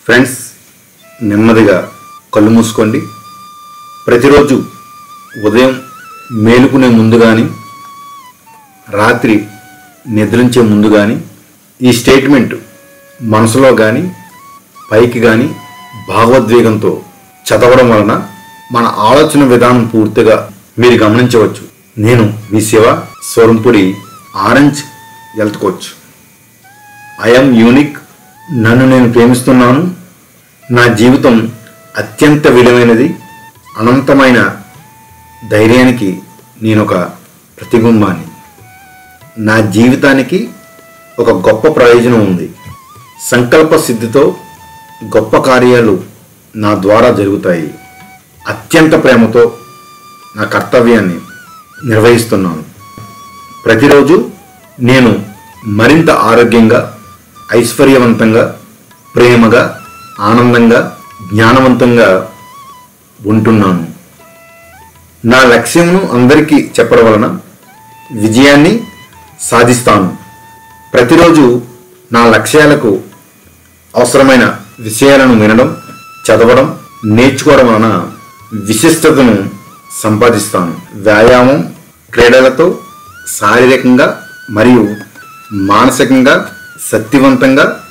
Friends, నెమ్మదిగా కళ్ళు మూసుకోండి. ప్రతిరోజు ఉదయం మేలుకునే ముందు కానీ, రాత్రి నిద్రించే ముందు కానీ ఈ స్టేట్మెంట్ మనసులో కానీ పైకి కానీ భావోద్వేగంతో చదవడం వలన మన ఆలోచన విధానం పూర్తిగా మీరు గమనించవచ్చు. నేను మీ Shiva, Swarampuri, orange health coach. I'm unique. నన్ను నేను ప్రేమిస్తున్నాను. నా జీవితం అత్యంత విలువైనది. అనంతమైన ధైర్యానికి నేను ఒక ప్రతిబింబాన్ని. నా జీవితానికి ఒక గొప్ప ప్రయోజనం ఉంది. సంకల్ప సిద్ధితో గొప్ప కార్యాలు నా ద్వారా జరుగుతాయి. అత్యంత ప్రేమతో నా కర్తవ్యాన్ని నిర్వహిస్తున్నాను. ప్రతిరోజు నేను మరింత ఆరోగ్యంగా, ఐశ్వర్యవంతంగా, ప్రేమగా, ఆనందంగా, జ్ఞానవంతంగా ఉంటున్నాను. నా లక్ష్యమును అందరికీ చెప్పడం వలన విజయాన్ని సాధిస్తాను. ప్రతిరోజు నా లక్ష్యాలకు అవసరమైన విషయాలను వినడం, చదవడం, నేర్చుకోవడం వలన విశిష్టతను సంపాదిస్తాను. వ్యాయామం, క్రీడలతో శారీరకంగా మరియు మానసికంగా శక్తివంతంగా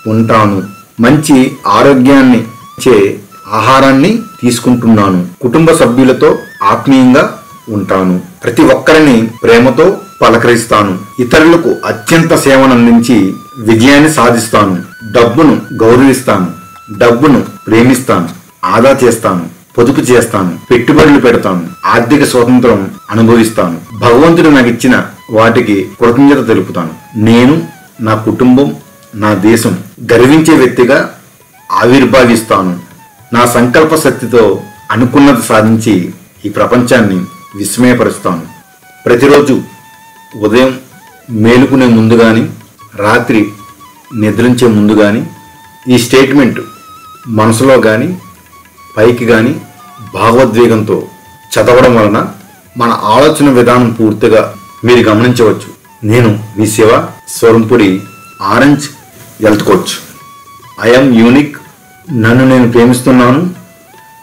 ఉంటాను. మంచి ఆరోగ్యాన్ని ఇచ్చే ఆహారాన్ని తీసుకుంటున్నాను. కుటుంబ సభ్యులతో ఆత్మీయంగా ఉంటాను. ప్రతి ఒక్కరిని ప్రేమతో పలకరిస్తాను. ఇతరులకు అత్యంత సేవను అందించి విజయాన్ని సాధిస్తాను. డబ్బును గౌరవిస్తాను. డబ్బును ప్రేమిస్తాను. ఆదా చేస్తాను. పొదుపు చేస్తాను. పెట్టుబడులు పెడతాను. ఆర్థిక స్వాతంత్రం అనుభవిస్తాను. భగవంతుడు నాకు ఇచ్చిన వాటికి కృతజ్ఞత తెలుపుతాను. నేను, నా కుటుంబం, నా దేశం గర్వించే వ్యక్తిగా ఆవిర్భావిస్తాను. నా సంకల్ప శక్తితో అనుకున్నది సాధించి ఈ ప్రపంచాన్ని విస్మయపరుస్తాను. ప్రతిరోజు ఉదయం మేలుకునే ముందు కానీ, రాత్రి నిద్రించే ముందు కానీ ఈ స్టేట్మెంట్ మనసులో కానీ పైకి కానీ భావోద్వేగంతో చదవడం వలన మన ఆలోచన విధానం పూర్తిగా మీరు గమనించవచ్చు. నేను మీ Shiva, Swarampuri, orange health coach. I'm unique. నన్ను నేను ప్రేమిస్తున్నాను.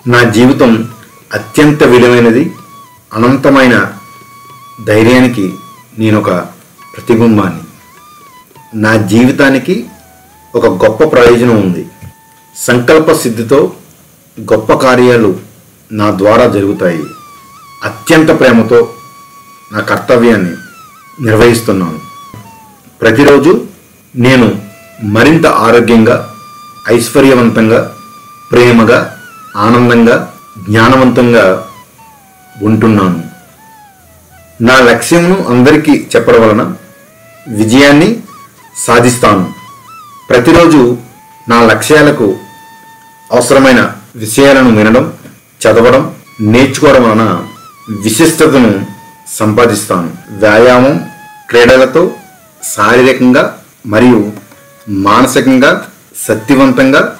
నా జీవితం అత్యంత విలువైనది. అనంతమైన ధైర్యానికి నేను ఒక ప్రతిబింబాన్ని. నా జీవితానికి ఒక గొప్ప ప్రయోజనం ఉంది. సంకల్ప సిద్ధితో గొప్ప కార్యాలు నా ద్వారా జరుగుతాయి. అత్యంత ప్రేమతో నా కర్తవ్యాన్ని నిర్వహిస్తున్నాను. ప్రతిరోజు నేను మరింత ఆరోగ్యంగా, ఐశ్వర్యవంతంగా, ప్రేమగా, ఆనందంగా, జ్ఞానవంతంగా ఉంటున్నాను. నా లక్ష్యమును అందరికీ చెప్పడం వలన విజయాన్ని సాధిస్తాను. ప్రతిరోజు నా లక్ష్యాలకు అవసరమైన విషయాలను వినడం, చదవడం, నేర్చుకోవడం వలన విశిష్టతను సంపాదిస్తాను. వ్యాయామం, క్రీడలతో శారీరకంగా మరియు మానసికంగా శక్తివంతంగా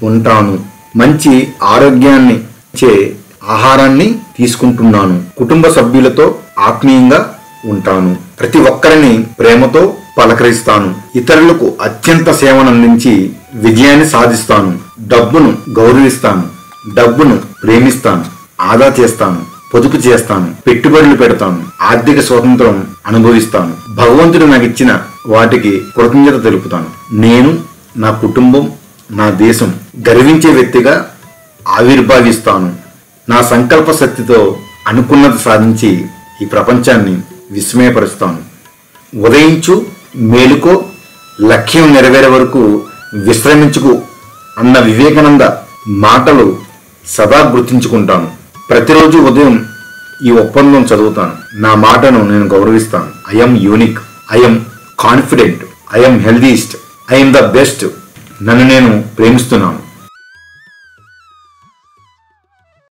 ఉంటాను. మంచి ఆరోగ్యాన్ని ఇచ్చే ఆహారాన్ని తీసుకుంటున్నాను. కుటుంబ సభ్యులతో ఆత్మీయంగా ఉంటాను. ప్రతి ఒక్కరిని ప్రేమతో పలకరిస్తాను. ఇతరులకు అత్యంత సేవను అందించి విజయాన్ని సాధిస్తాను. డబ్బును గౌరవిస్తాను. డబ్బును ప్రేమిస్తాను. ఆదా చేస్తాను. పొదుపు చేస్తాను. పెట్టుబడులు పెడతాను. ఆర్థిక స్వాతంత్రం అనుభవిస్తాను. భగవంతుడు నాకు ఇచ్చిన వాటికి కృతజ్ఞత తెలుపుతాను. నేను, నా కుటుంబం, నా దేశం గర్వించే వ్యక్తిగా ఆవిర్భావిస్తాను. నా సంకల్ప శక్తితో అనుకున్నది సాధించి ఈ ప్రపంచాన్ని విస్మయపరుస్తాను. ఉదయించు, మేలుకో, లక్ష్యం నెరవేరే వరకు విశ్రమించుకు అన్న వివేకానంద మాటలు సదా గుర్తుంచుకుంటాను. ప్రతిరోజు ఉదయం ఈ ఒప్పందం చదువుతాను. నా మాటను నేను గౌరవిస్తాను. I'm unique. I'm confident. I'm healthiest. I'm the best. నన్ను నేను ప్రేమిస్తున్నాను.